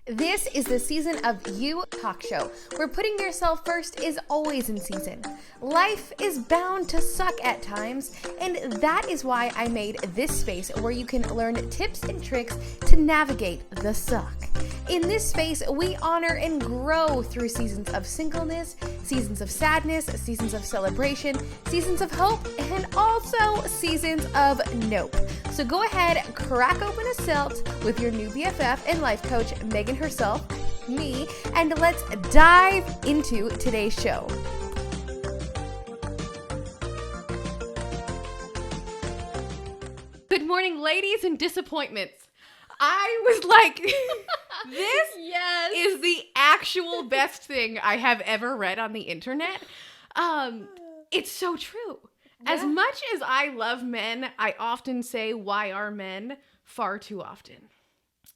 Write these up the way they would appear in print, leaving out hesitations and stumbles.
This is the Season of You Talkshow, where putting yourself first is always in season. Life is bound to suck at times, and that is why I made this space where you can learn tips and tricks to navigate the suck. In this space, we honor and grow through seasons of singleness, seasons of sadness, seasons of celebration, seasons of hope, and also seasons of nope. So go ahead, crack open a Celt with your new BFF and life coach, Megan herself, me, and let's dive into today's show. Good morning, ladies and disappointments. I was like, this is the actual best thing I have ever read on the internet. It's so true. Yeah. As much as I love men, I often say, why are men, far too often.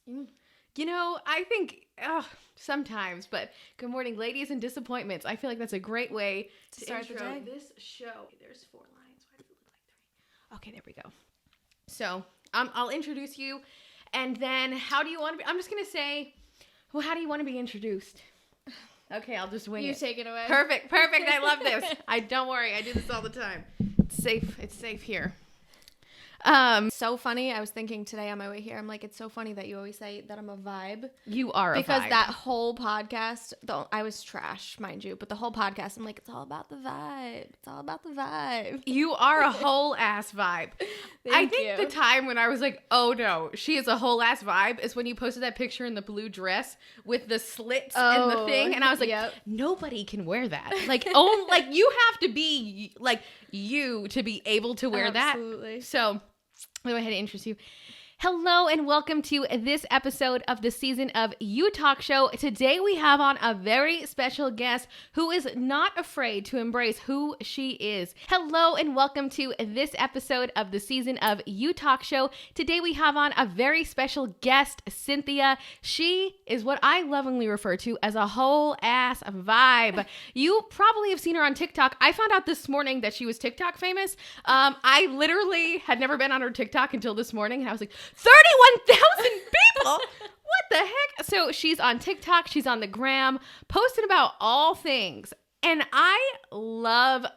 You know, I think sometimes, but good morning, ladies and disappointments. I feel like that's a great way to start the day. This show. There's 4 lines. Why does it look like 3? Okay, there we go. So I'll introduce you, and then how do you want to be? I'm just going to say, well, how do you want to be introduced? Okay, I'll just wing it. You take it away. Perfect. I love this. Don't worry. I do this all the time. It's safe here. So funny. I was thinking today on my way here, I'm like, it's so funny that you always say that I'm a vibe. You are a vibe. Because that whole podcast, though I was trash, mind you, but the whole podcast, I'm like, it's all about the vibe. It's all about the vibe. You are a whole ass vibe. I think the time when I was like, oh no, she is a whole ass vibe is when you posted that picture in the blue dress with the slits and the thing. And I was like, nobody can wear that. Like, you have to be like you to be able to wear that. Absolutely. So I'll go ahead and introduce you. Hello and welcome to this episode of the Season of You Talk Show. Today we have on a very special guest who is not afraid to embrace who she is. Hello and welcome to this episode of the Season of You Talk Show. Today we have on a very special guest, Cynthia. She is what I lovingly refer to as a whole ass vibe. You probably have seen her on TikTok. I found out this morning that she was TikTok famous. I literally had never been on her TikTok until this morning, and I was like, 31,000 people? What the heck? So she's on TikTok, she's on the gram, posting about all things. And I love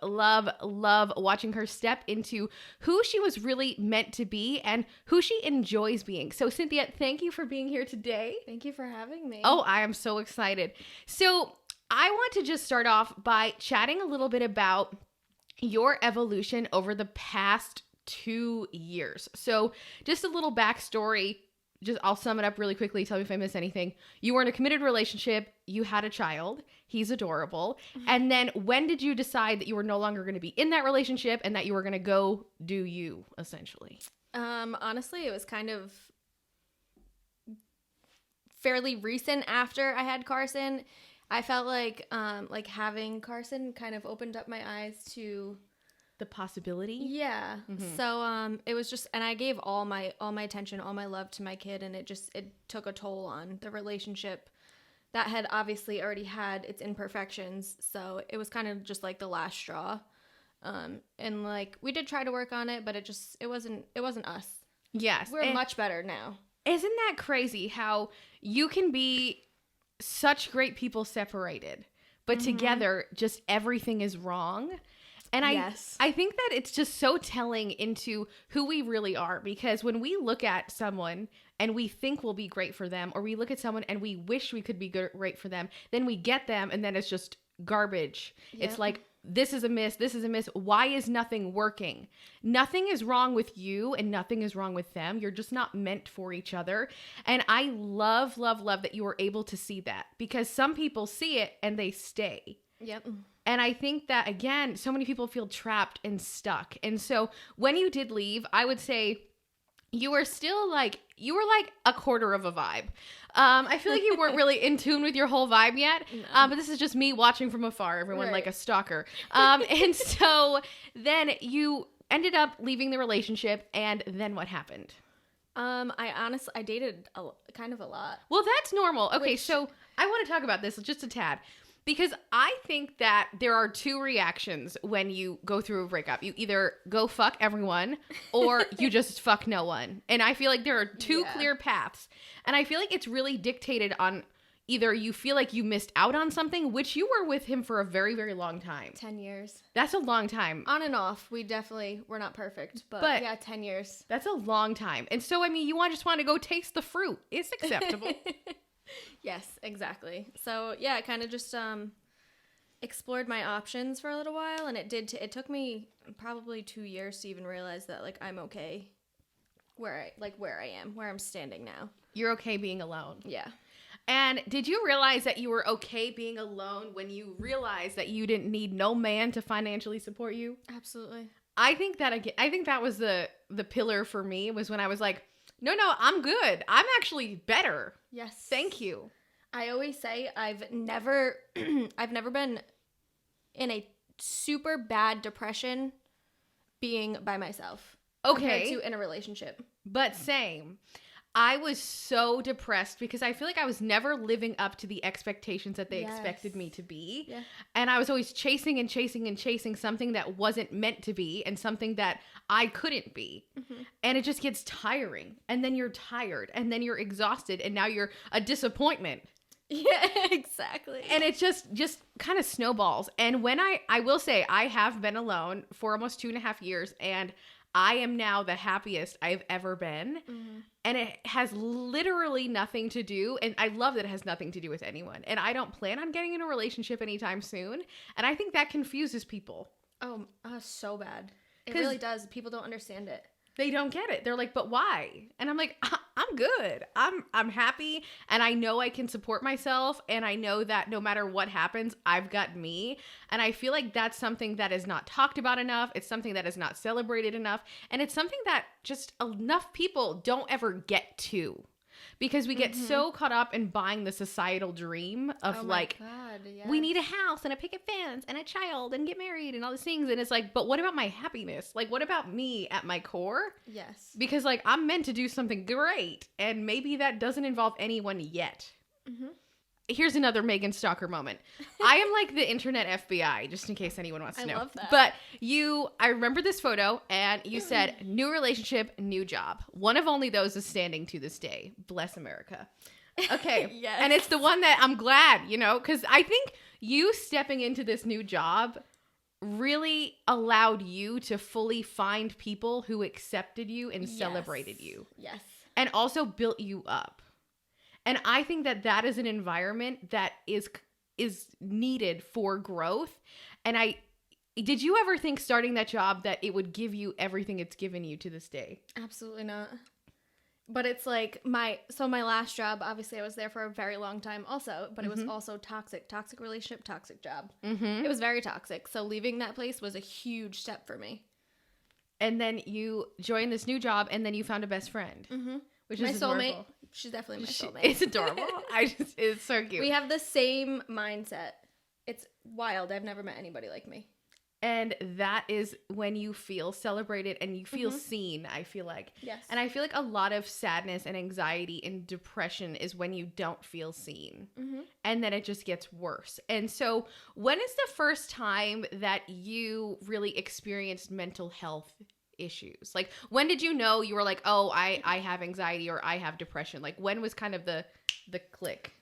watching her step into who she was really meant to be and who she enjoys being. So Cynthia, thank you for being here today. Thank you for having me. Oh, I am so excited. So I want to just start off by chatting a little bit about your evolution over the past 2 years. So just a little backstory. I'll sum it up really quickly. Tell me if I miss anything. You were in a committed relationship. You had a child. He's adorable. Mm-hmm. And then when did you decide that you were no longer going to be in that relationship and that you were going to go do you, essentially? Honestly, it was kind of fairly recent after I had Carson. I felt like having Carson kind of opened up my eyes to the possibility. Yeah. Mm-hmm. So it was just, and I gave all my attention, all my love to my kid, and it took a toll on the relationship that had obviously already had its imperfections. So it was kind of just like the last straw. And like we did try to work on it, but it wasn't us. Yes. We're much better now. Isn't that crazy how you can be such great people separated, but mm-hmm. together just everything is wrong? And I think that it's just so telling into who we really are, because when we look at someone and we think we'll be great for them, or we look at someone and we wish we could be great for them, then we get them and then it's just garbage. Yep. It's like, this is a miss. Why is nothing working? Nothing is wrong with you and nothing is wrong with them. You're just not meant for each other. And I love that you were able to see that, because some people see it and they stay. Yep. And I think that, again, so many people feel trapped and stuck. And so when you did leave, I would say you were still like a quarter of a vibe. I feel like you weren't really in tune with your whole vibe yet. No. But this is just me watching from afar, everyone, right, like a stalker. And so then you ended up leaving the relationship, and then what happened? I dated kind of a lot. Well, that's normal. Okay, so I want to talk about this just a tad. Because I think that there are two reactions when you go through a breakup. You either go fuck everyone or you just fuck no one. And I feel like there are two clear paths. And I feel like it's really dictated on either you feel like you missed out on something, which you were with him for a very, very long time. 10 years. That's a long time. On and off. We're not perfect. But yeah, 10 years. That's a long time. And so, I mean, you just want to go taste the fruit. It's acceptable. Yes, exactly. So yeah, I kind of just explored my options for a little while, and it took me probably 2 years to even realize that like I'm okay where I'm standing now. You're okay being alone. Yeah. And did you realize that you were okay being alone when you realized that you didn't need no man to financially support you? Absolutely. I think that was the pillar for me, was when I was like, no, I'm good. I'm actually better. Yes. Thank you. I always say I've never been in a super bad depression being by myself. Okay. Compared to in a relationship. But same. I was so depressed because I feel like I was never living up to the expectations that they expected me to be. Yeah. And I was always chasing and chasing and chasing something that wasn't meant to be and something that I couldn't be. Mm-hmm. And it just gets tiring. And then you're tired and then you're exhausted and now you're a disappointment. Yeah, exactly. And it just kind of snowballs. And when I will say I have been alone for almost 2.5 years, and I am now the happiest I've ever been. Mm-hmm. And it has literally nothing to do, and I love that it has nothing to do with anyone. And I don't plan on getting in a relationship anytime soon. And I think that confuses people. Oh, so bad. It really does. People don't understand it. They don't get it. They're like, but why? And I'm like, I'm good. I'm happy. And I know I can support myself. And I know that no matter what happens, I've got me. And I feel like that's something that is not talked about enough. It's something that is not celebrated enough. And it's something that just enough people don't ever get to. Because we get so caught up in buying the societal dream of we need a house and a picket fence and a child and get married and all these things. And it's like, but what about my happiness? Like, what about me at my core? Yes. Because like I'm meant to do something great, and maybe that doesn't involve anyone yet. Mm-hmm. Here's another Megan Stalker moment. I am like the internet FBI, just in case anyone wants to know. I love that. But I remember this photo, and you said, new relationship, new job. One of only those is standing to this day. Bless America. Okay. Yes. And it's the one that I'm glad, because I think you stepping into this new job really allowed you to fully find people who accepted you and celebrated you. Yes. And also built you up. And I think that is an environment that is needed for growth. And did you ever think starting that job that it would give you everything it's given you to this day? Absolutely not. But it's like my last job, obviously I was there for a very long time also, but it was also toxic relationship, toxic job. Mm-hmm. It was very toxic. So leaving that place was a huge step for me. And then you joined this new job, and then you found a best friend, which is my adorable. soulmate. She's definitely my soulmate. It's adorable. It's so cute. We have the same mindset. It's wild. I've never met anybody like me. And that is when you feel celebrated and you feel seen, I feel like. Yes. And I feel like a lot of sadness and anxiety and depression is when you don't feel seen. Mm-hmm. And then it just gets worse. And so when is the first time that you really experienced mental health issues? Like, when did you know you were like, oh, I have anxiety or I have depression? Like, when was kind of the click?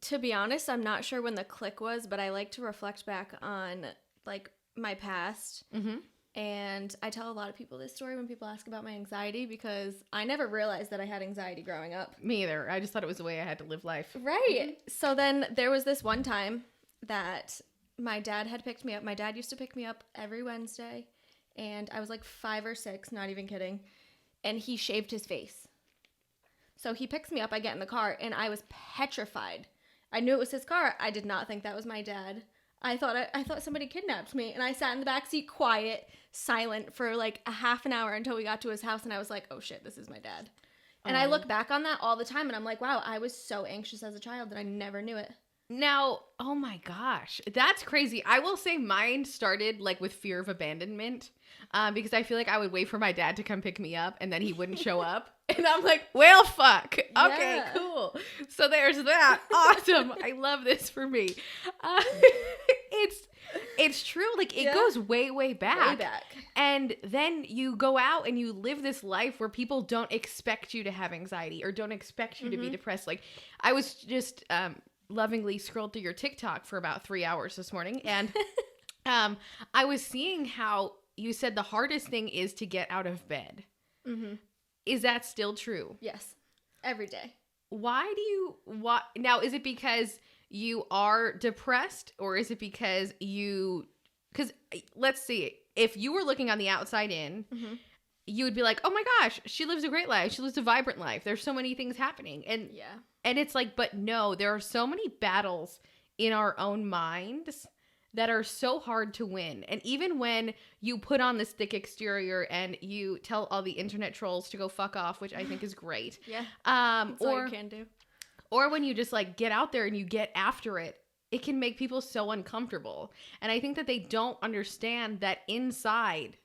To be honest, I'm not sure when the click was, but I like to reflect back on like my past. Mm-hmm. And I tell a lot of people this story when people ask about my anxiety, because I never realized that I had anxiety growing up. Me either. I just thought it was the way I had to live life. Right. Mm-hmm. So then there was this one time that my dad had picked me up. My dad used to pick me up every Wednesday, and I was like 5 or 6, not even kidding. And he shaved his face. So he picks me up, I get in the car, and I was petrified. I knew it was his car. I did not think that was my dad. I thought somebody kidnapped me, and I sat in the backseat quiet, silent for like a half an hour until we got to his house, and I was like, oh shit, this is my dad. And I look back on that all the time, and I'm like, wow, I was so anxious as a child that I never knew it. Now, oh my gosh, that's crazy. I will say mine started like with fear of abandonment, because I feel like I would wait for my dad to come pick me up and then he wouldn't show up. And I'm like, well, fuck. Okay, cool. So there's that. Awesome. I love this for me. Uh, it's true. Like it goes way, way back. Way back. And then you go out and you live this life where people don't expect you to have anxiety or don't expect you to be depressed. Like I was just lovingly scrolled through your TikTok for about 3 hours this morning. And I was seeing how you said the hardest thing is to get out of bed. Mm-hmm. Is that still true? Yes. Every day. Why now, is it because you are depressed or is it because let's see, if you were looking on the outside in, you would be like, oh my gosh, she lives a great life. She lives a vibrant life. There's so many things happening. And it's like, but no, there are so many battles in our own minds that are so hard to win. And even when you put on this thick exterior and you tell all the internet trolls to go fuck off, which I think is great. Yeah. That's all you can do. Or when you just like get out there and you get after it, it can make people so uncomfortable. And I think that they don't understand that inside,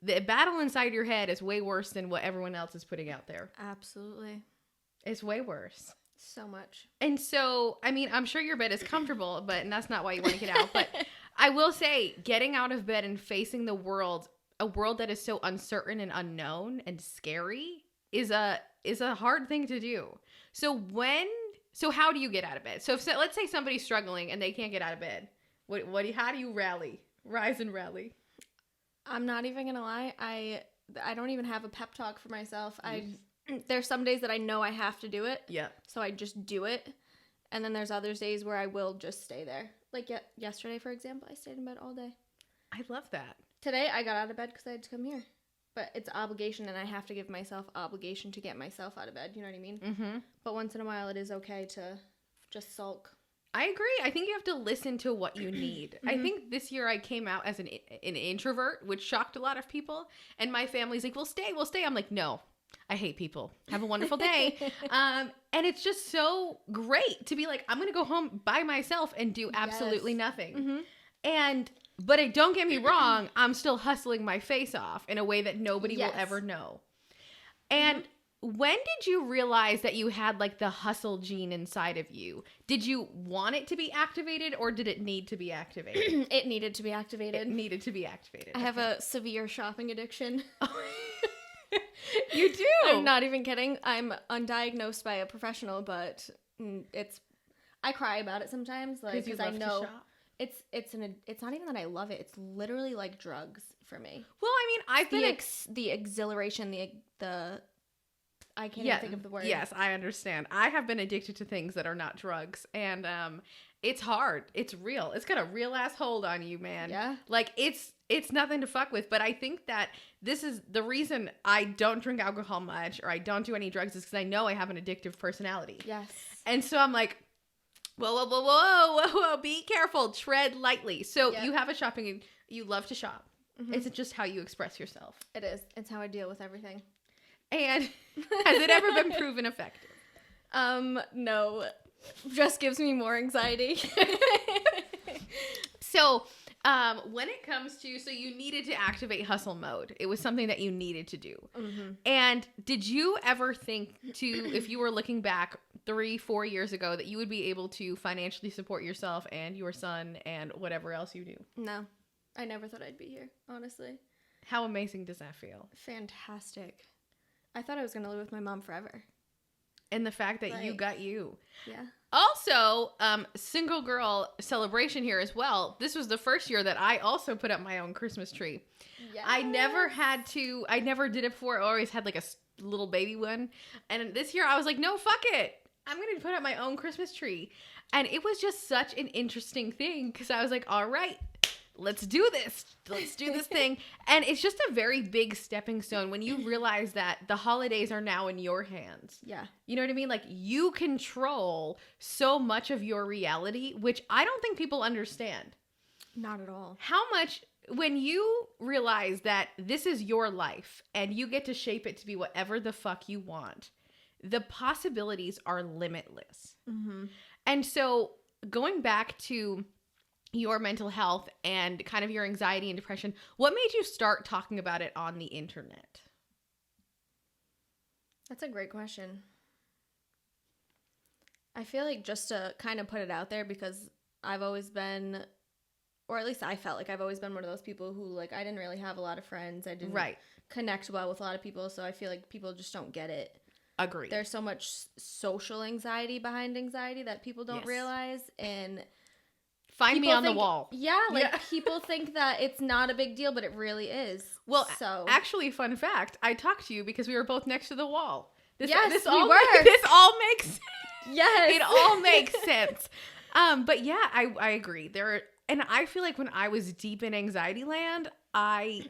the battle inside your head is way worse than what everyone else is putting out there. Absolutely. It's way worse. So much. And so, I mean, I'm sure your bed is comfortable, and that's not why you want to get out. But I will say, getting out of bed and facing the world, a world that is so uncertain and unknown and scary, is a hard thing to do. So how do you get out of bed? So let's say somebody's struggling and they can't get out of bed. How do you rise and rally? I'm not even gonna lie. I don't even have a pep talk for myself. There's some days that I know I have to do it. Yeah. So I just do it. And then there's other days where I will just stay there. Like yesterday, for example, I stayed in bed all day. I love that. Today, I got out of bed because I had to come here. But it's obligation, and I have to give myself obligation to get myself out of bed. You know what I mean? Mm-hmm. But once in a while, it is okay to just sulk. I agree. I think you have to listen to what you need. I think this year I came out as an introvert, which shocked a lot of people. And my family's like, we'll stay. I'm like, no. I hate people. Have a wonderful day. And it's just so great to be like, I'm going to go home by myself and do absolutely nothing. Mm-hmm. But don't get me wrong, I'm still hustling my face off in a way that nobody will ever know. And when did you realize that you had like the hustle gene inside of you? Did you want it to be activated or did it need to be activated? It needed to be activated. I have a severe shopping addiction. You do? I'm not even kidding. I'm undiagnosed by a professional, but I cry about it sometimes, like because I know it's not even that I love it. It's literally like drugs for me. Well, I mean, I've been the exhilaration, the I can't even think of the word. Yes, I understand. I have been addicted to things that are not drugs, and it's hard. It's real. It's got a real ass hold on you, man. Yeah. Like it's nothing to fuck with. But I think that this is the reason I don't drink alcohol much or I don't do any drugs is because I know I have an addictive personality. Yes. And so I'm like, whoa, be careful. Tread lightly. So you have you love to shop. Mm-hmm. It's just how you express yourself. It is. It's how I deal with everything. And has it ever been proven effective? No. Just gives me more anxiety. So, when it comes to, so you needed to activate hustle mode. It was something that you needed to do. Mm-hmm. And did you ever think if you were looking back 3-4 years ago, that you would be able to financially support yourself and your son and whatever else you do? No. I never thought I'd be here, honestly. How amazing does that feel? Fantastic. I thought I was going to live with my mom forever. And the fact that you got you. Yeah. Also, single girl celebration here as well. This was the first year that I also put up my own Christmas tree. Yes. I never did it before. I always had like a little baby one. And this year I was like, no, fuck it. I'm going to put up my own Christmas tree. And it was just such an interesting thing because I was like, all right, let's do this. Let's do this thing. And it's just a very big stepping stone when you realize that the holidays are now in your hands. Yeah. You know what I mean? Like you control so much of your reality, which I don't think people understand. Not at all. How much, when you realize that this is your life and you get to shape it to be whatever the fuck you want, the possibilities are limitless. Mm-hmm. And so going back to your mental health and kind of your anxiety and depression, what made you start talking about it on the internet? That's a great question. I feel like just to kind of put it out there, because I've always been, or at least I felt like I've always been one of those people who, like, I didn't really have a lot of friends. I didn't connect well with a lot of people, so I feel like people just don't get it. Agreed. There's so much social anxiety behind anxiety that people don't realize, and find me on the wall. Yeah, like people think that it's not a big deal, but it really is. Well, actually, fun fact, I talked to you because we were both next to the wall. This we were. This all makes sense. Yes. It all makes sense. But yeah, I agree. And I feel like when I was deep in anxiety land, I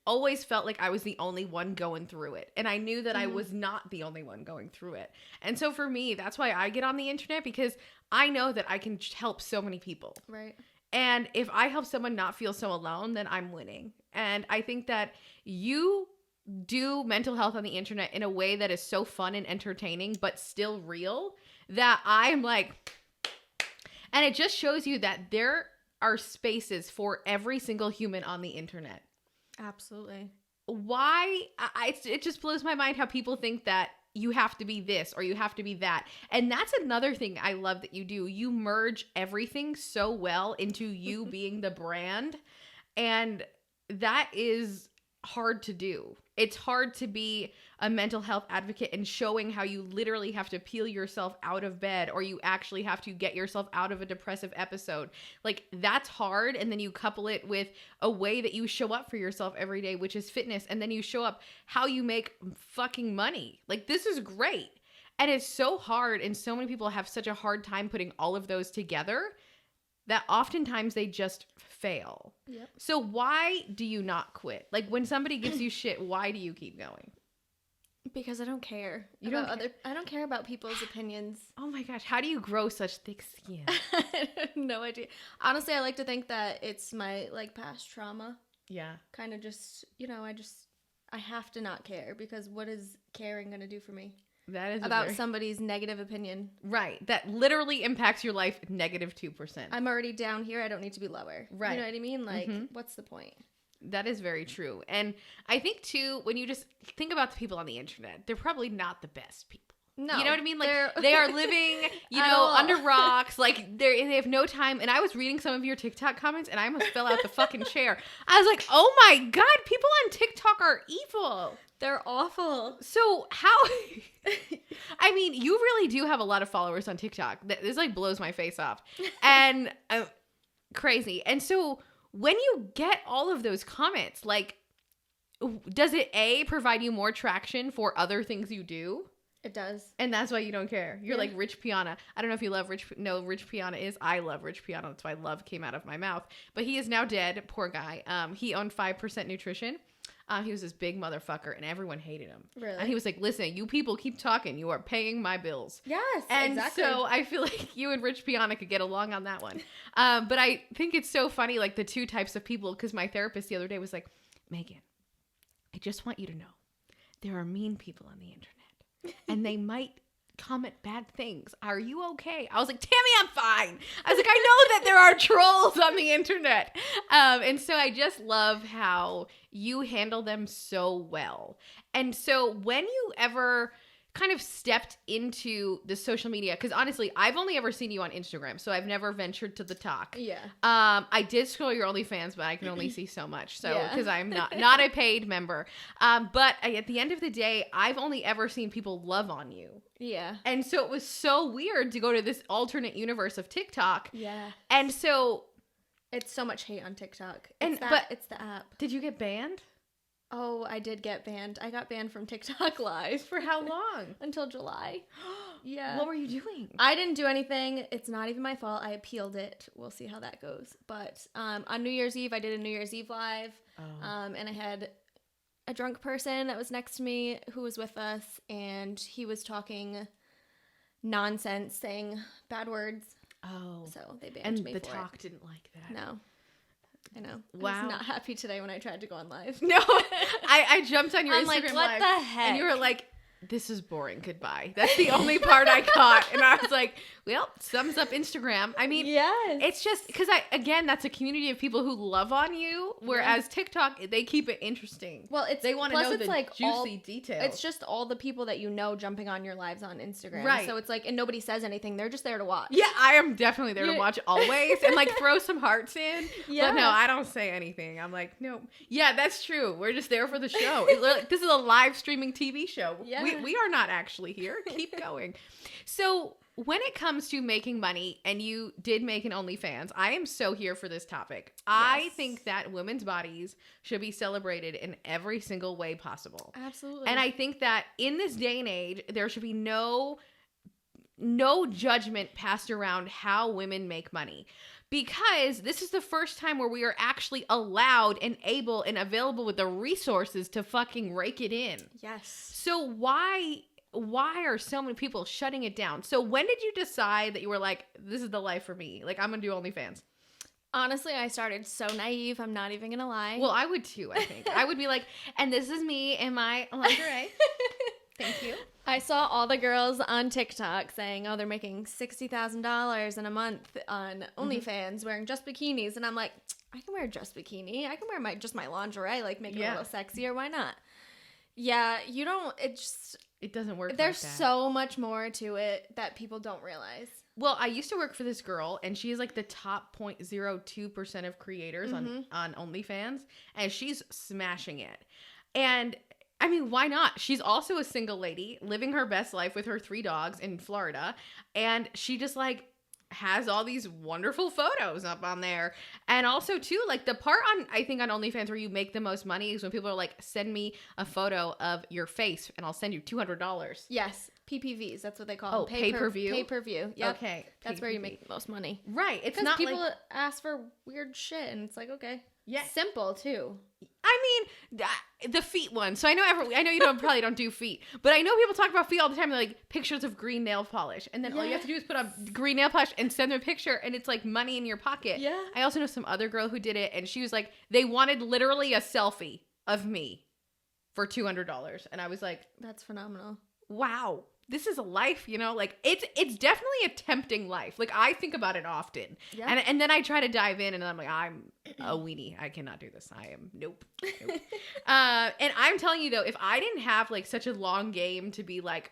always felt like I was the only one going through it. And I knew that I was not the only one going through it. And so for me, that's why I get on the internet, because I know that I can help so many people. Right. And if I help someone not feel so alone, then I'm winning. And I think that you do mental health on the internet in a way that is so fun and entertaining, but still real, that I'm like, and it just shows you that there are spaces for every single human on the internet. Absolutely. Why? It just blows my mind how people think that you have to be this or you have to be that. And that's another thing I love that you do. You merge everything so well into you being the brand. And that is hard to do. It's hard to be a mental health advocate and showing how you literally have to peel yourself out of bed, or you actually have to get yourself out of a depressive episode. Like, that's hard. And then you couple it with a way that you show up for yourself every day, which is fitness. And then you show up how you make fucking money. Like, this is great. And it's so hard. And so many people have such a hard time putting all of those together that oftentimes they just fail. Yep. So why do you not quit? Like, when somebody gives you shit, why do you keep going? Because I don't care. I don't care about people's opinions. Oh my gosh, how do you grow such thick skin? I have no idea. Honestly, I like to think that it's my, like, past trauma. Yeah. Kind of just, I have to not care, because what is caring going to do for me? That is about somebody's negative opinion. Right. That literally impacts your life -2%. I'm already down here. I don't need to be lower. Right. You know what I mean? Like, what's the point? That is very true. And I think, too, when you just think about the people on the internet, they're probably not the best people. No. You know what I mean? Like, they are living, under rocks. Like, they have no time. And I was reading some of your TikTok comments, and I almost fell out the fucking chair. I was like, oh my God, people on TikTok are evil. They're awful. So how, I mean, you really do have a lot of followers on TikTok. This, like, blows my face off. And crazy. And so when you get all of those comments, like, does it provide you more traction for other things you do? It does. And that's why you don't care. You're like Rich Piana. I don't know if you love Rich Piana is. I love Rich Piana. That's why love came out of my mouth. But he is now dead. Poor guy. He owned 5% Nutrition. He was this big motherfucker, and everyone hated him. Really? And he was like, listen, you people keep talking. You are paying my bills. Yes, and exactly. So I feel like you and Rich Piana could get along on that one. But I think it's so funny, like, the two types of people, because my therapist the other day was like, Megan, I just want you to know there are mean people on the internet, and they might comment bad things. Are you okay? I was like, Tammy, I'm fine. I was like, I know that there are trolls on the internet. And so I just love how you handle them so well. And so when you ever kind of stepped into the social media, because honestly, I've only ever seen you on Instagram, so I've never ventured to the talk. Yeah. I did scroll your OnlyFans, but I can only see so much. So because I'm not a paid member. But at the end of the day, I've only ever seen people love on you. Yeah. And so it was so weird to go to this alternate universe of TikTok. Yeah. And so it's so much hate on TikTok. But it's the app. Did you get banned? Oh, I did get banned. I got banned from TikTok Live. For how long? Until July. Yeah. What were you doing? I didn't do anything. It's not even my fault. I appealed it. We'll see how that goes. But on New Year's Eve, I did a New Year's Eve Live. Oh. And I had a drunk person that was next to me who was with us, and he was talking nonsense, saying bad words. Oh. So they banned me for it. And the talk didn't like that. No. I know. Wow. I was not happy today when I tried to go on live. No, I jumped on your Instagram like, what live. the heck? And you were like, this is boring. Goodbye. That's the only part I caught. And I was like, Well, sums up Instagram. I mean, yes. it's just because that's a community of people who love on you, whereas TikTok, they keep it interesting. Well, they want to know the like juicy details. It's just all the people that you know jumping on your lives on Instagram. Right. So it's like, and nobody says anything. They're just there to watch. Yeah, I am definitely there to watch always and like throw some hearts in. Yeah. But no, I don't say anything. I'm like, no. Yeah, that's true. We're just there for the show. This is a live streaming TV show. Yeah. We are not actually here. Keep going. So when it comes to making money, and you did make an OnlyFans, I am so here for this topic. Yes. I think that women's bodies should be celebrated in every single way possible. Absolutely. And I think that in this day and age, there should be no judgment passed around how women make money. Because this is the first time where we are actually allowed and able and available with the resources to fucking rake it in. Yes. So why are so many people shutting it down? So when did you decide that you were like, this is the life for me? Like, I'm going to do OnlyFans. Honestly, I started so naive. I'm not even going to lie. Well, I would too, I think. I would be like, and this is me in my lingerie. Thank you. I saw all the girls on TikTok saying, oh, they're making $60,000 in a month on OnlyFans wearing just bikinis. And I'm like, I can wear just bikini. I can wear my lingerie, like make it a little sexier. Why not? Yeah, it doesn't work. There's like that. So much more to it that people don't realize. Well, I used to work for this girl, and she is like the top 0.02% of creators on OnlyFans, and she's smashing it. And I mean, why not? She's also a single lady living her best life with her 3 dogs in Florida. And she just like has all these wonderful photos up on there. And also too, like the part I think on OnlyFans where you make the most money is when people are like, send me a photo of your face and I'll send you $200. Yes. PPVs. That's what they call them. Pay-per-view? Pay-per-view. Yep. Okay. That's where you make the most money. Right. It's not people like ask for weird shit and it's like, okay. Yeah. Simple too. I mean, the feet one. So I know you probably don't do feet, but I know people talk about feet all the time. They're like pictures of green nail polish, and then all you have to do is put on green nail polish and send them a picture, and it's like money in your pocket. Yeah. I also know some other girl who did it, and she was like, they wanted literally a selfie of me for $200, and I was like, that's phenomenal. Wow. This is a life, like it's definitely a tempting life. Like I think about it often. Yeah. And then I try to dive in and I'm like, I'm a weenie. I cannot do this. Nope. And I'm telling you though, if I didn't have like such a long game to be like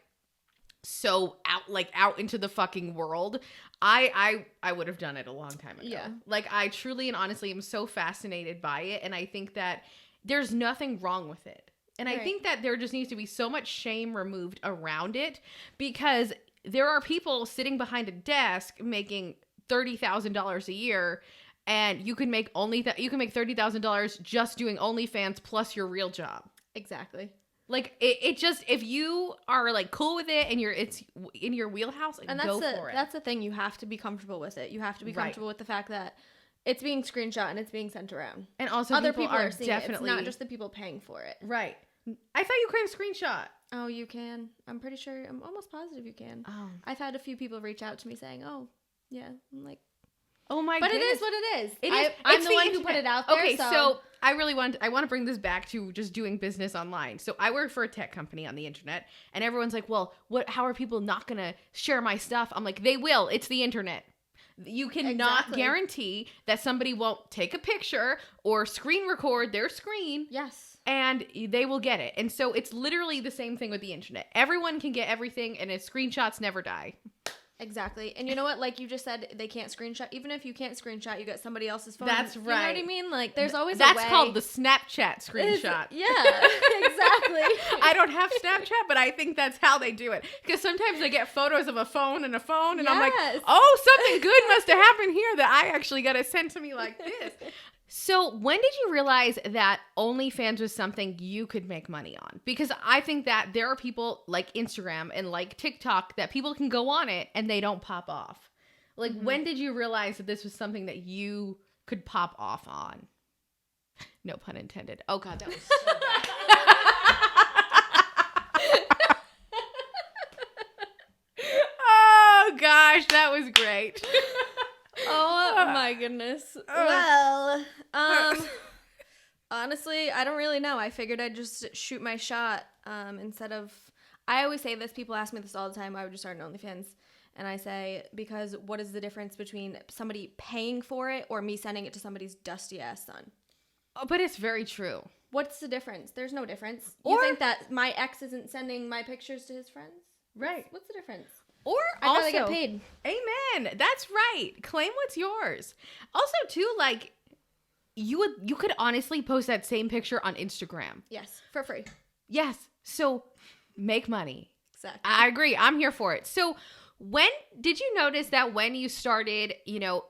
so out into the fucking world, I would have done it a long time ago. Yeah. Like I truly and honestly am so fascinated by it. And I think that there's nothing wrong with it. And I think that there just needs to be so much shame removed around it because there are people sitting behind a desk making $30,000 a year, and you can make $30,000 just doing OnlyFans plus your real job. Exactly. Like it just, if you are like cool with it and it's in your wheelhouse, like, go for it. That's the thing. You have to be comfortable with it. You have to be comfortable with the fact that it's being screenshot and it's being sent around. And also other people are definitely it. It's not just the people paying for it. Right. I thought you couldn't screenshot. Oh, you can. I'm pretty sure. I'm almost positive you can. Oh. I've had a few people reach out to me saying, oh, yeah. I'm like, oh my god. But it is what it is. I'm the one who put it out there. Okay, so I want to bring this back to just doing business online. So I work for a tech company on the internet, and everyone's like, well, how are people not going to share my stuff? I'm like, they will. It's the internet. You cannot guarantee that somebody won't take a picture or screen record their screen. Yes. And they will get it. And so it's literally the same thing with the internet. Everyone can get everything, and screenshots never die. Exactly. And you know what? Like you just said, they can't screenshot. Even if you can't screenshot, you get somebody else's phone. That's right. You know what I mean? Like there's always That's a way. called the Snapchat screenshot. Yeah, exactly. I don't have Snapchat, but I think that's how they do it. Because sometimes I get photos of a phone, and I'm like, oh, something good must have happened here that I actually got it sent to me like this. So when did you realize that OnlyFans was something you could make money on? Because I think that there are people like Instagram and like TikTok that people can go on it and they don't pop off. Like, when did you realize that this was something that you could pop off on? No pun intended. Oh, God, that was so bad. Oh, gosh, that was great. Oh my goodness. Well, honestly, I don't really know. I figured I'd just shoot my shot instead of. I always say this. People ask me this all the time. Why would you start an OnlyFans? And I say, because what is the difference between somebody paying for it or me sending it to somebody's dusty ass son? Oh, but it's very true. What's the difference? There's no difference. Or, you think that my ex isn't sending my pictures to his friends? Right. What's the difference? Or I'd also, rather get paid. Amen. That's right. Claim what's yours. Also, too, like, you could honestly post that same picture on Instagram. Yes, for free. Yes. So make money. Exactly. I agree. I'm here for it. So when did you notice that when you started,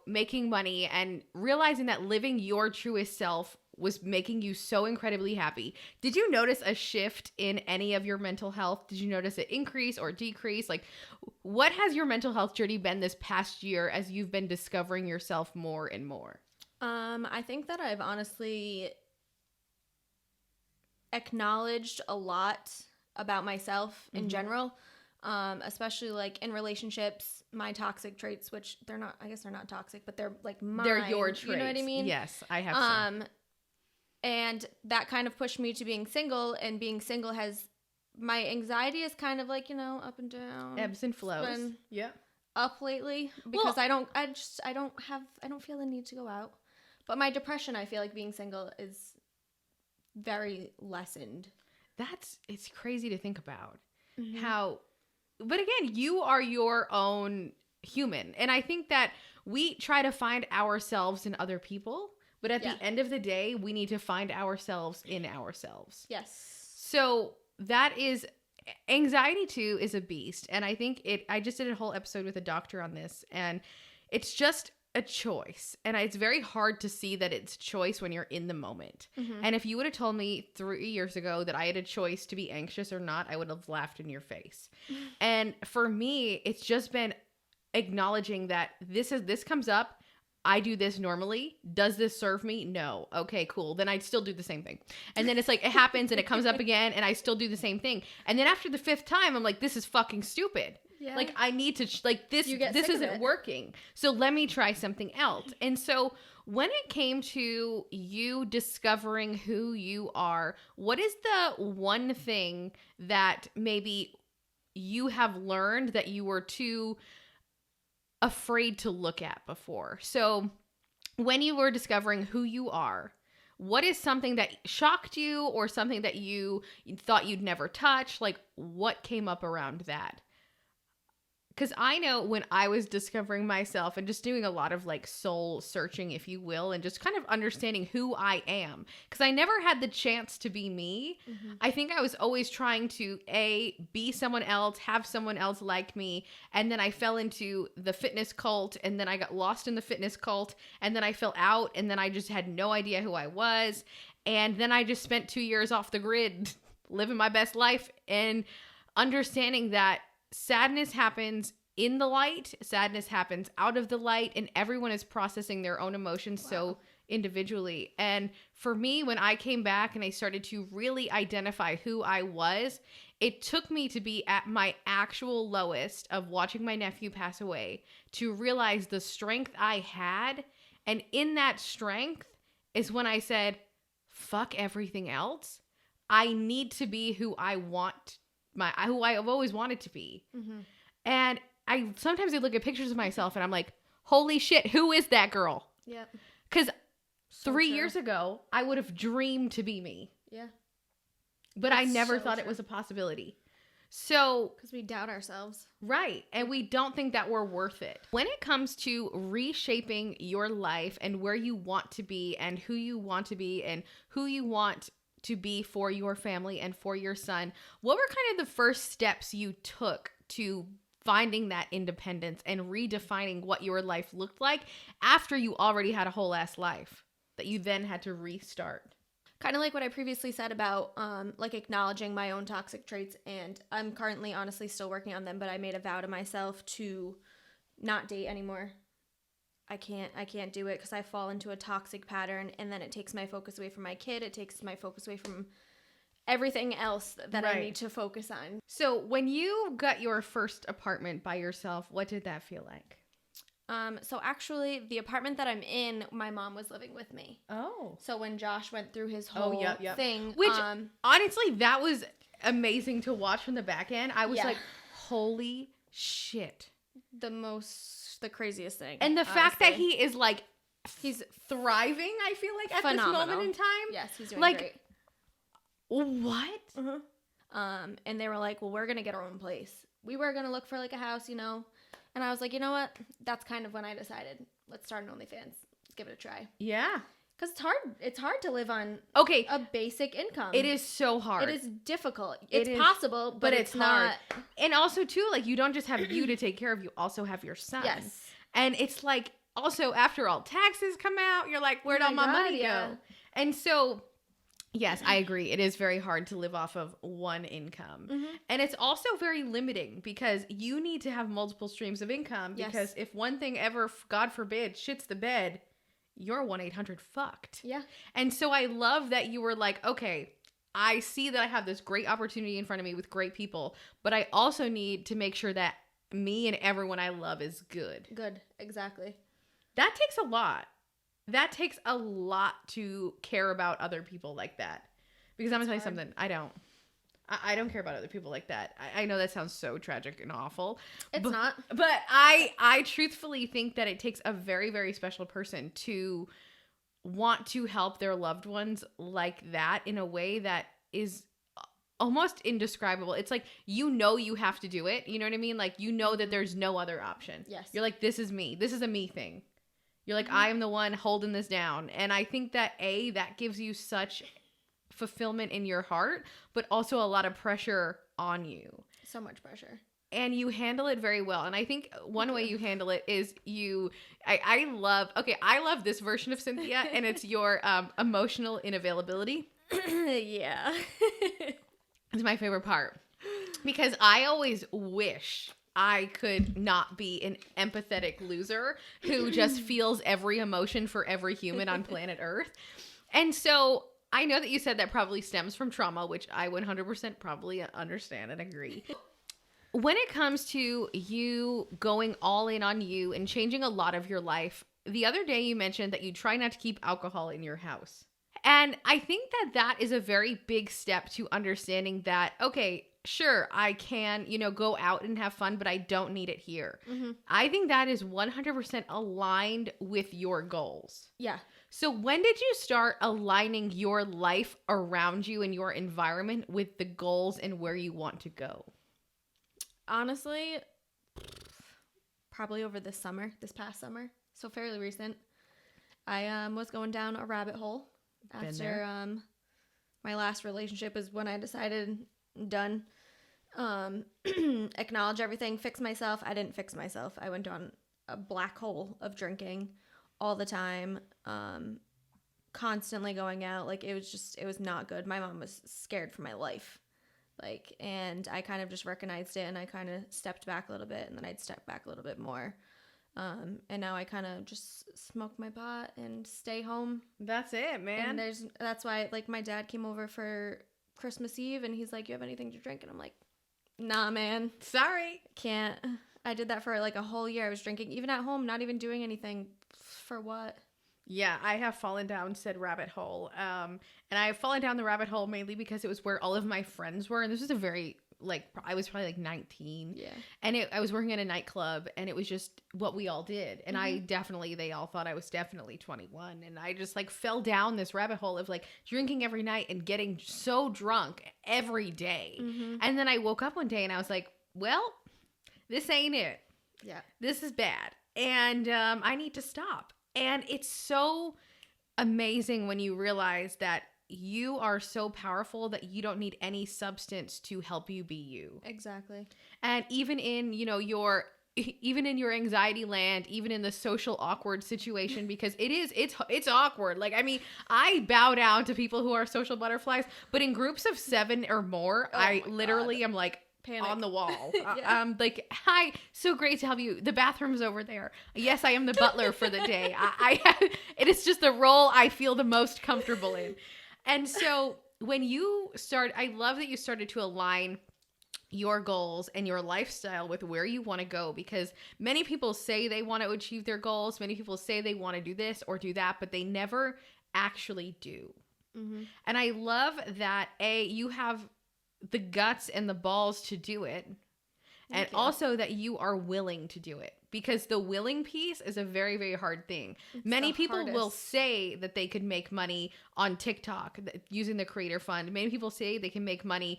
making money and realizing that living your truest self was making you so incredibly happy, did you notice a shift in any of your mental health? Did you notice an increase or decrease? Like, what has your mental health journey been this past year as you've been discovering yourself more and more? I think that I've honestly acknowledged a lot about myself in general, especially like in relationships, my toxic traits, which they're not toxic, but they're like mine. They're your traits. You know what I mean? Yes, I have some. And that kind of pushed me to being single, and being single has, my anxiety is kind of like, up and down. Ebbs and flows. Yeah. Up lately because I don't feel the need to go out. But my depression, I feel like being single is very lessened. It's crazy to think about how, but again, you are your own human. And I think that we try to find ourselves in other people, but at the end of the day, we need to find ourselves in ourselves. Yes. So that is, anxiety too is a beast. And I think I just did a whole episode with a doctor on this, and it's just a choice. And it's very hard to see that it's choice when you're in the moment. And if you would have told me 3 years ago that I had a choice to be anxious or not, I would have laughed in your face. And for me, it's just been acknowledging that this comes up. I do this normally. Does this serve me? No. Okay, cool. Then I'd still do the same thing. And then it's like, it happens and it comes up again and I still do the same thing. And then after the 5th time, I'm like, this is fucking stupid. Yeah. Like, I need to, this isn't working. So let me try something else. And so when it came to you discovering who you are, what is the one thing that maybe you have learned that you were too afraid to look at before? So when you were discovering who you are, what is something that shocked you or something that you thought you'd never touch? Like, what came up around that? Because I know when I was discovering myself and just doing a lot of like soul searching, if you will, and just kind of understanding who I am, because I never had the chance to be me. I think I was always trying to be someone else, have someone else like me. And then I fell into the fitness cult, and then I got lost in the fitness cult, and then I fell out, and then I just had no idea who I was. And then I just spent 2 years off the grid living my best life and understanding that sadness happens in the light, sadness happens out of the light, and everyone is processing their own emotions so individually. And for me, when I came back and I started to really identify who I was, it took me to be at my actual lowest of watching my nephew pass away to realize the strength I had. And in that strength is when I said, fuck everything else. I need to be who I want, who I've always wanted to be. And sometimes I look at pictures of myself and I'm like, holy shit, who is that girl? Yeah. Because 3 years ago, I would have dreamed to be me. Yeah. But I never thought it was a possibility. So, because we doubt ourselves. Right. And we don't think that we're worth it. When it comes to reshaping your life and where you want to be and who you want to be and who you want to be for your family and for your son, what were kind of the first steps you took to finding that independence and redefining what your life looked like after you already had a whole ass life that you then had to restart? Kind of like what I previously said about like acknowledging my own toxic traits, and I'm currently honestly still working on them, but I made a vow to myself to not date anymore. I can't do it because I fall into a toxic pattern, and then it takes my focus away from my kid. It takes my focus away from everything else that I need to focus on. So when you got your first apartment by yourself, what did that feel like? So actually the apartment that I'm in, my mom was living with me. Oh. So when Josh went through his whole thing. Which, honestly, that was amazing to watch from the back end. I was like, holy shit. the craziest thing. And the fact that he is like, he's thriving, I feel like, at phenomenal. this moment in time. Yes, he's doing like, great. What? And they were like, well, we're going to get our own place. We were going to look for like a house, you know? And I was like, you know what? That's kind of when I decided, let's start an OnlyFans. Let's give it a try. Yeah. Because it's hard to live on a basic income. It is so hard. It is difficult. It's possible, but it's hard. not. And also, too, like, you don't just have you to take care of. You also have your son. Yes. And it's like, also, after all taxes come out, you're like, where'd all my money go? And so, yes, I agree. It is very hard to live off of one income. And it's also very limiting because you need to have multiple streams of income because if one thing ever, God forbid, shits the bed, you're 1-800-fucked. Yeah. And so I love that you were like, okay, I see that I have this great opportunity in front of me with great people, but I also need to make sure that me and everyone I love is good. Good. Exactly. That takes a lot. That takes a lot to care about other people like that. Because I'm going to tell you something. I don't care about other people like that. I know that sounds so tragic and awful. It's not. But I truthfully think that it takes a very, very special person to want to help their loved ones like that in a way that is almost indescribable. It's like, you have to do it. You know what I mean? Like, you know that there's no other option. Yes. You're like, this is me. This is a me thing. You're like, I am the one holding this down. And I think that that gives you such fulfillment in your heart, but also a lot of pressure on you. So much pressure. And you handle it very well. And I think one way you handle it is I love this version of Cynthia, and it's your emotional inavailability. Yeah. It's my favorite part. Because I always wish I could not be an empathetic loser who just feels every emotion for every human on planet Earth. And so I know that you said that probably stems from trauma, which I 100% probably understand and agree. When it comes to you going all in on you and changing a lot of your life, the other day you mentioned that you try not to keep alcohol in your house. And I think that is a very big step to understanding that, okay, sure, I can, go out and have fun, but I don't need it here. I think that is 100% aligned with your goals. Yeah. So when did you start aligning your life around you and your environment with the goals and where you want to go? Honestly, probably over this past summer. So fairly recent. I was going down a rabbit hole after my last relationship is when I decided done. Acknowledge everything, fix myself. I didn't fix myself. I went down a black hole of drinking all the time, constantly going out. Like, it was not good. My mom was scared for my life. Like, and I kind of just recognized it, and I kind of stepped back a little bit, and then I'd step back a little bit more. And now I kind of just smoke my pot and stay home. That's it, man. And that's why, like, my dad came over for Christmas Eve, and he's like, you have anything to drink? And I'm like, nah, man. Sorry. Can't. I did that for like a whole year. I was drinking, even at home, not even doing anything. For what? Yeah, I have fallen down said rabbit hole. And I have fallen down the rabbit hole mainly because it was where all of my friends were. And this was I was probably like 19. Yeah. And I was working at a nightclub, and it was just what we all did. And they all thought I was definitely 21. And I just like fell down this rabbit hole of like drinking every night and getting so drunk every day. And then I woke up one day and I was like, well, this ain't it. Yeah. This is bad. And I need to stop. And it's so amazing when you realize that you are so powerful that you don't need any substance to help you be you. Exactly. And even in, even in your anxiety land, even in the social awkward situation, because it's awkward. Like, I mean, I bow down to people who are social butterflies, but in groups of 7 or more, I literally am like, panic. On the wall. Yeah. Like, hi, so great to help you. The bathroom's over there. Yes, I am the butler for the day. It is just the role I feel the most comfortable in. And so when you I love that you started to align your goals and your lifestyle with where you want to go, because many people say they want to achieve their goals. Many people say they want to do this or do that, but they never actually do. And I love that, you have the guts and the balls to do it. and also that you are willing to do it, because the willing piece is a very, very hard thing. Many people will say that they could make money on TikTok using the creator fund. Many people say they can make money,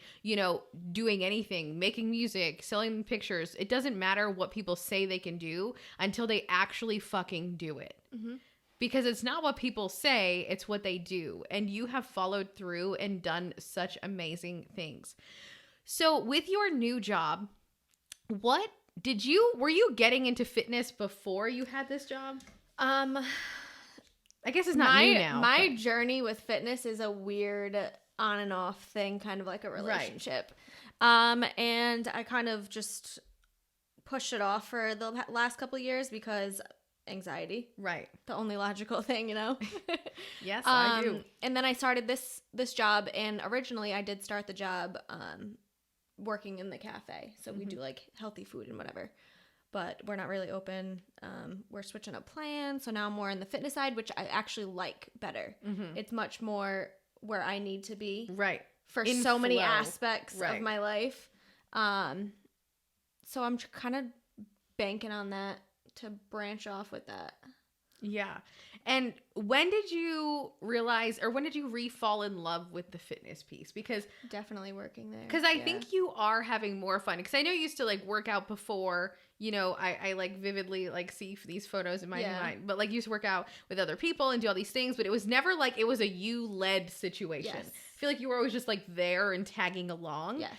doing anything, making music, selling pictures. It doesn't matter what people say they can do until they actually fucking do it. Mm-hmm. Because it's not what people say, it's what they do. And you have followed through and done such amazing things. So with your new job, were you getting into fitness before you had this job? I guess it's not new now. My journey with fitness is a weird on and off thing, kind of like a relationship. Right. And I kind of just pushed it off for the last couple of years because anxiety. Right. The only logical thing, Yes, I do. And then I started this job, and originally I did start the job working in the cafe. So we do like healthy food and whatever. But we're not really open. We're switching up plans. So now I'm more in the fitness side, which I actually like better. Mm-hmm. It's much more where I need to be. Right. For so many aspects of my life. So I'm kind of banking on that to branch off with that. Yeah. And when did you realize, or when did you re-fall in love with the fitness piece? Because definitely working there. Because I think you are having more fun. Because I know you used to like work out before. I like vividly like see these photos in my mind. But like you used to work out with other people and do all these things. But it was never like it was a you-led situation. Yes. I feel like you were always just like there and tagging along. Yes.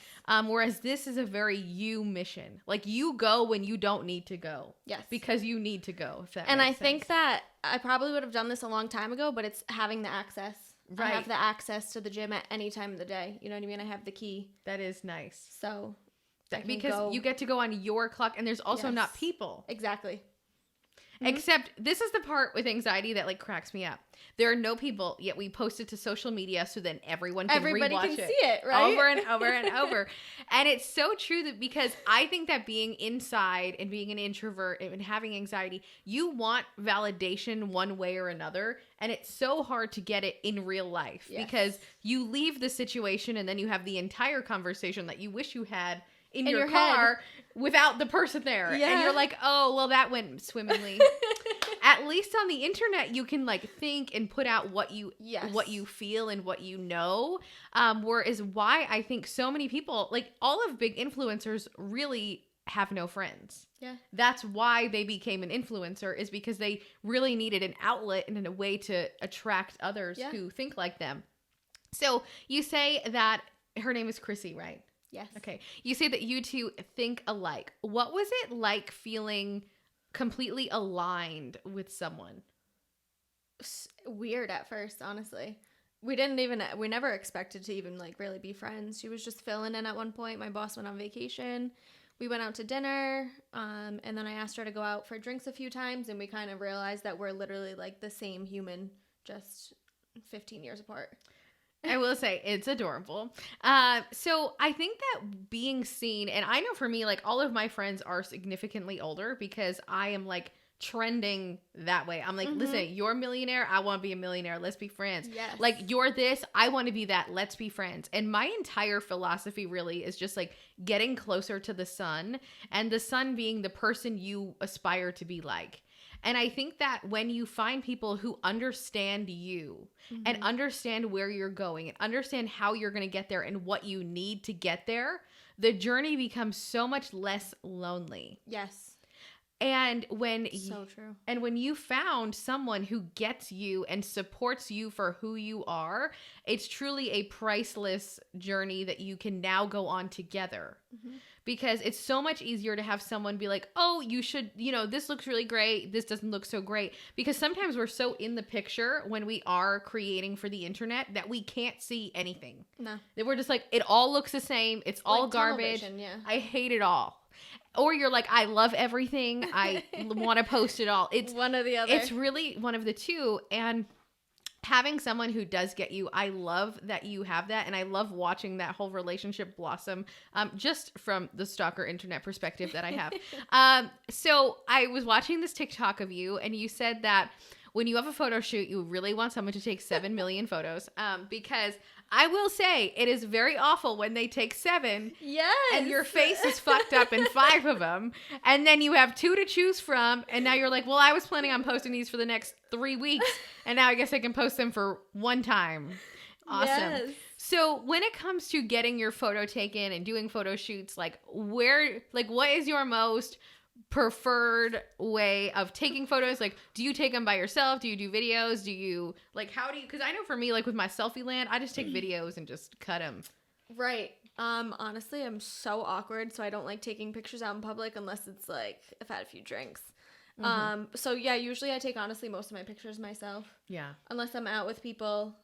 Whereas this is a very you mission. Like you go when you don't need to go. Yes. Because you need to go. If that and makes I sense. think that I probably would have done this a long time ago, but it's having the access. Right. I have the access to the gym at any time of the day. You know what I mean? I have the key. That is nice. So because you get to go on your clock, and there's also not people. Exactly. Mm-hmm. Except this is the part with anxiety that like cracks me up. There are no people, yet we post it to social media so then everybody can see it, right? Over and over and over. And it's so true that because I think that being inside and being an introvert and having anxiety, you want validation one way or another. And it's so hard to get it in real life because you leave the situation and then you have the entire conversation that you wish you had in your car head. Without the person there. Yeah. And you're like, oh, well, that went swimmingly. At least on the internet, you can like think and put out what you feel and what you know. Whereas why I think so many people, like all of big influencers really have no friends. Yeah. That's why they became an influencer, is because they really needed an outlet and a way to attract others who think like them. So you say that her name is Chrissy, right? Yes. Okay. You say that you two think alike. What was it like feeling completely aligned with someone? Weird at first, honestly. We never expected to even like really be friends. She was just filling in at one point. My boss went on vacation. We went out to dinner. And then I asked her to go out for drinks a few times. And we kind of realized that we're literally like the same human, just 15 years apart. I will say it's adorable. So I think that being seen, and I know for me, like all of my friends are significantly older because I am like trending that way. I'm like, listen, you're a millionaire. I want to be a millionaire. Let's be friends. Yes. Like you're this. I want to be that. Let's be friends. And my entire philosophy really is just like getting closer to the sun, and the sun being the person you aspire to be like. And I think that when you find people who understand you and understand where you're going and understand how you're going to get there and what you need to get there, the journey becomes so much less lonely. Yes. And when so true. And when you found someone who gets you and supports you for who you are, it's truly a priceless journey that you can now go on together. Mm-hmm. Because it's so much easier to have someone be like, oh, you should, this looks really great. This doesn't look so great. Because sometimes we're so in the picture when we are creating for the internet that we can't see anything. No. That we're just like, it all looks the same. It's all like garbage. Yeah. I hate it all. Or you're like, I love everything. I want to post it all. It's one or the other. It's really one of the two. And having someone who does get you, I love that you have that. And I love watching that whole relationship blossom just from the stalker internet perspective that I have. So I was watching this TikTok of you, and you said that when you have a photo shoot, you really want someone to take 7 million photos because I will say it is very awful when they take 7. Yes. And your face is fucked up in 5 of them. And then you have 2 to choose from. And now you're like, well, I was planning on posting these for the next 3 weeks. And now I guess I can post them for one time. Awesome. Yes. So when it comes to getting your photo taken and doing photo shoots, like what is your most preferred way of taking photos? Like, do you take them by yourself? Do you do videos? Do you because I know for me, like with my selfie land, I just take videos and just cut them. Right. Honestly, I'm so awkward, so I don't like taking pictures out in public unless it's like I've had a few drinks. So yeah, usually I take honestly most of my pictures myself. Yeah. Unless I'm out with people.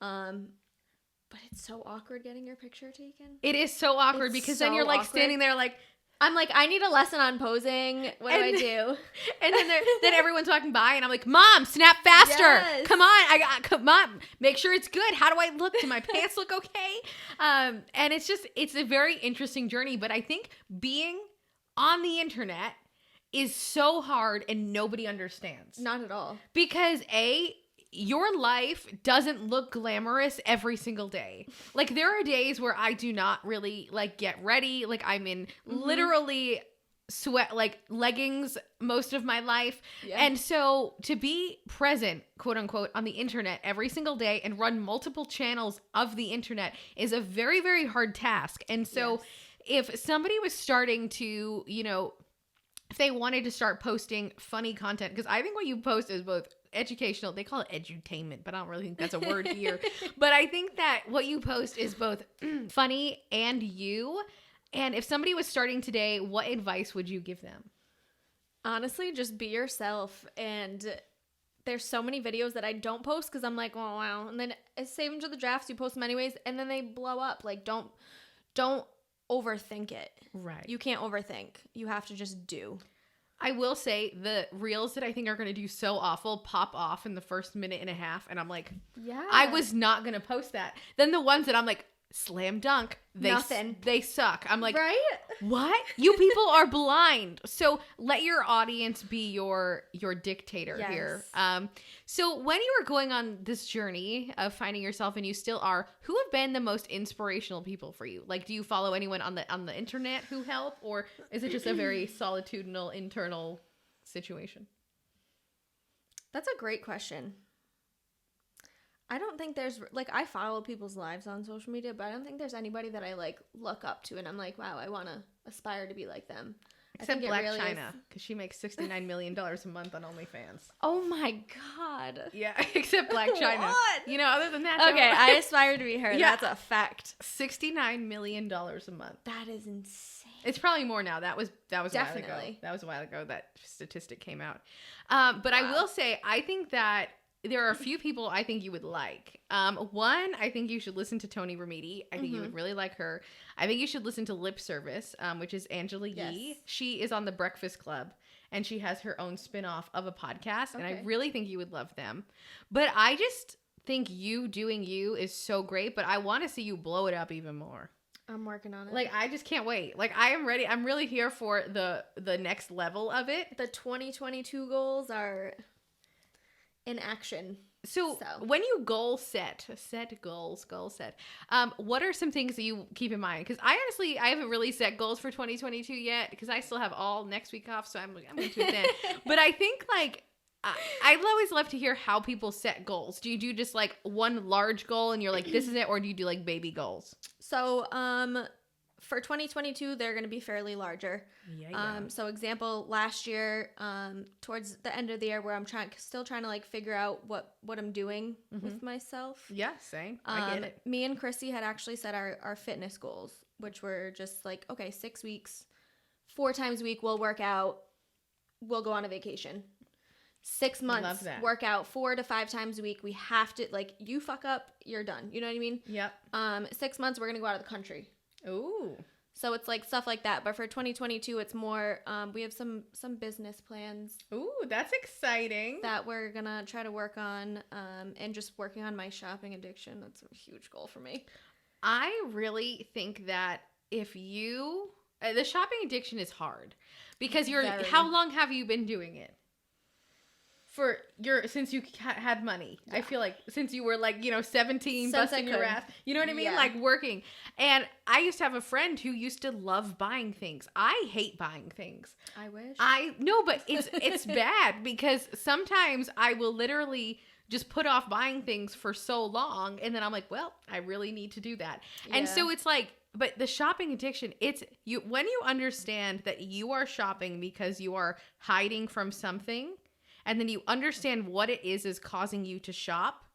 But it's so awkward getting your picture taken. It is so awkward because then you're like standing there like, I'm like, I need a lesson on posing. What do I do? And then everyone's walking by and I'm like, Mom, snap faster. Yes. Come on. Mom, make sure it's good. How do I look? Do my pants look okay? And it's a very interesting journey. But I think being on the internet is so hard and nobody understands. Not at all. Because your life doesn't look glamorous every single day. Like there are days where I do not really like get ready. Like I'm in literally sweat, like leggings most of my life. Yeah. And so to be present, quote unquote, on the internet every single day and run multiple channels of the internet is a very, very hard task. And so if somebody was starting to, if they wanted to start posting funny content, because I think what you post is both educational, they call it edutainment, but I don't really think that's a word here. But I think that what you post is both funny and you. And if somebody was starting today, what advice would you give them? Honestly, just be yourself. And there's so many videos that I don't post because I'm like, oh, wow. And then I save them to the drafts, you post them anyways, and then they blow up. Like, don't overthink it. Right. You can't overthink. You have to just do. I will say the reels that I think are going to do so awful pop off in the first minute and a half. And I'm like, yeah, I was not going to post that. Then the ones that I'm like, slam dunk, they suck. I'm like, right? What? You people are blind. So let your audience be your dictator here. So when you were going on this journey of finding yourself, and you still are, who have been the most inspirational people for you? Like, do you follow anyone on the internet who help, or is it just a very solitudinal internal situation? That's a great question. I don't think there's, like, I follow people's lives on social media, but I don't think there's anybody that I, like, look up to and I'm like, wow, I want to aspire to be like them. Except Black China, because she makes $69 million a month on OnlyFans. Oh, my God. Yeah, except Black China. What? Other than that. Okay, I aspire to be her. Yeah. That's a fact. $69 million a month. That is insane. It's probably more now. That was definitely a while ago. That was a while ago that statistic came out. But wow. I will say, I think that there are a few people I think you would like. One, I think you should listen to Tony Ramiti. I think you would really like her. I think you should listen to Lip Service, which is Angela Yee. She is on The Breakfast Club, and she has her own spinoff of a podcast, and I really think you would love them. But I just think you doing you is so great, but I want to see you blow it up even more. I'm working on it. Like, I just can't wait. Like, I am ready. I'm really here for the next level of it. The 2022 goals are in action. So when you goal set, what are some things that you keep in mind? Because I haven't really set goals for 2022 yet, because I still have all next week off, so I'm going to do it then. But I think, like, I'd always love to hear how people set goals. Do you do just like one large goal and you're like, this is it, or do you do like baby goals? So for 2022, they're going to be fairly larger. So example, last year, towards the end of the year, where I'm still trying to like figure out what I'm doing with myself. Yeah, same. I get it. Me and Chrissy had actually set our fitness goals, which were just like, okay, 6 weeks, 4 times a week, we'll work out, we'll go on a vacation. 6 months, work out 4 to 5 times a week. We have to, like, you fuck up, you're done. You know what I mean? Yep. 6 months, we're going to go out of the country. Ooh. So it's like stuff like that. But for 2022, it's more, we have some business plans. Ooh, that's exciting. That we're going to try to work on, and just working on my shopping addiction. That's a huge goal for me. I really think that if you, the shopping addiction is hard because how long have you been doing it? since you had money. Yeah. I feel like since you were like, 17, Since I busting your could. ass. You know what I mean? Yeah. Like working. And I used to have a friend who used to love buying things. I hate buying things. I wish. No, but it's bad because sometimes I will literally just put off buying things for so long, and then I'm like, well, I really need to do that. And Yeah. so it's like, but the shopping addiction, it's you when you understand that you are shopping because you are hiding from something, and then you understand what it is causing you to shop,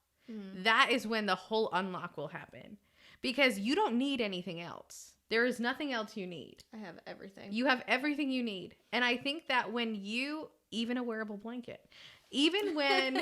that is when the whole unlock will happen. Because you don't need anything else. There is nothing else you need. I have everything. You have everything you need. And I think that when you, even a wearable blanket, even when,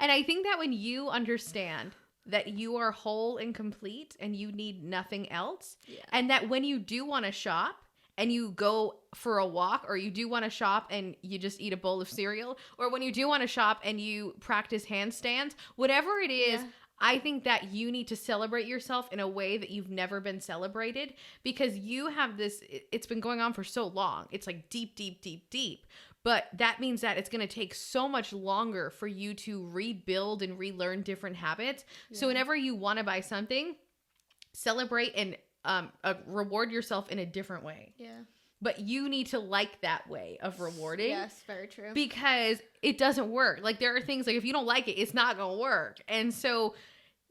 and I think that when you understand that you are whole and complete and you need nothing else, and that when you do want to shop and you go for a walk, or you do want to shop and you just eat a bowl of cereal, or when you do want to shop and you practice handstands, whatever it is, I think that you need to celebrate yourself in a way that you've never been celebrated, because you have this, it's been going on for so long. It's like deep, deep, deep, deep. But that means that it's going to take so much longer for you to rebuild and relearn different habits. Yeah. So whenever you want to buy something, celebrate and reward yourself in a different way. Yeah. But you need to like that way of rewarding. Yes, very true. Because it doesn't work. Like there are things like if you don't like it, it's not going to work. And so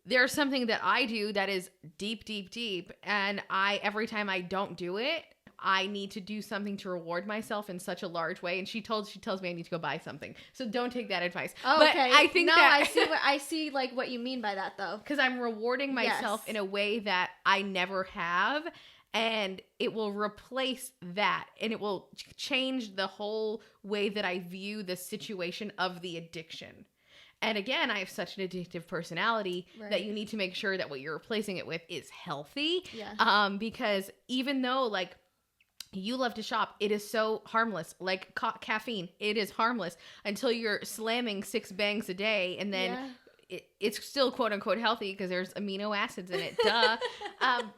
there's something that I do that is deep, deep, deep. And every time I don't do it, I need to do something to reward myself in such a large way. And she tells me I need to go buy something. So don't take that advice. Oh, but okay. I think I see like what you mean by that though. Because I'm rewarding myself in a way that I never have. And it will replace that. And it will change the whole way that I view the situation of the addiction. And again, I have such an addictive personality that you need to make sure that what you're replacing it with is healthy. Yeah. Because even though like you love to shop, it is so harmless. Like caffeine, it is harmless until you're slamming 6 bangs a day, and then it's still quote unquote healthy because there's amino acids in it. Duh.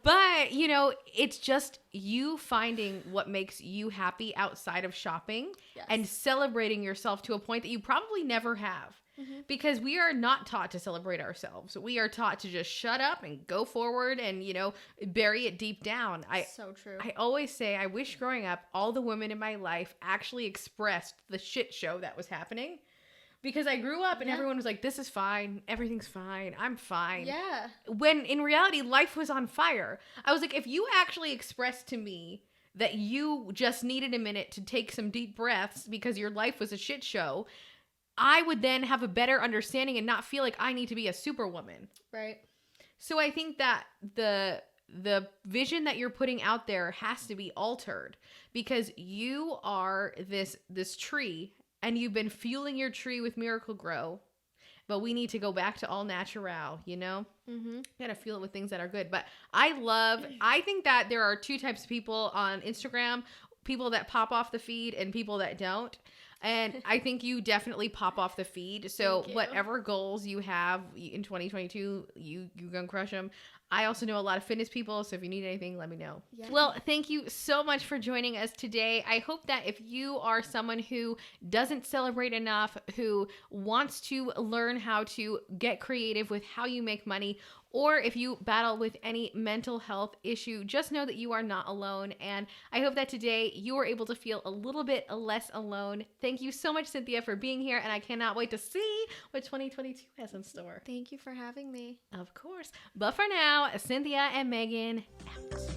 But it's just you finding what makes you happy outside of shopping and celebrating yourself to a point that you probably never have. Mm-hmm. Because we are not taught to celebrate ourselves. We are taught to just shut up and go forward and, bury it deep down. So true. I always say, I wish growing up, all the women in my life actually expressed the shit show that was happening. Because I grew up and everyone was like, this is fine. Everything's fine. I'm fine. Yeah. When in reality, life was on fire. I was like, if you actually expressed to me that you just needed a minute to take some deep breaths because your life was a shit show, I would then have a better understanding and not feel like I need to be a superwoman. Right. So I think that the vision that you're putting out there has to be altered, because you are this tree and you've been fueling your tree with Miracle Grow, but we need to go back to all natural, Mm-hmm. Gotta fuel it with things that are good. But I think that there are 2 types of people on Instagram, people that pop off the feed and people that don't. And I think you definitely pop off the feed. So whatever goals you have in 2022, you're going to crush them. I also know a lot of fitness people, so if you need anything, let me know. Yeah. Well, thank you so much for joining us today. I hope that if you are someone who doesn't celebrate enough, who wants to learn how to get creative with how you make money, or if you battle with any mental health issue, just know that you are not alone. And I hope that today you were able to feel a little bit less alone. Thank you so much, Cynthia, for being here. And I cannot wait to see what 2022 has in store. Thank you for having me. Of course. But for now, Cynthia and Megan out.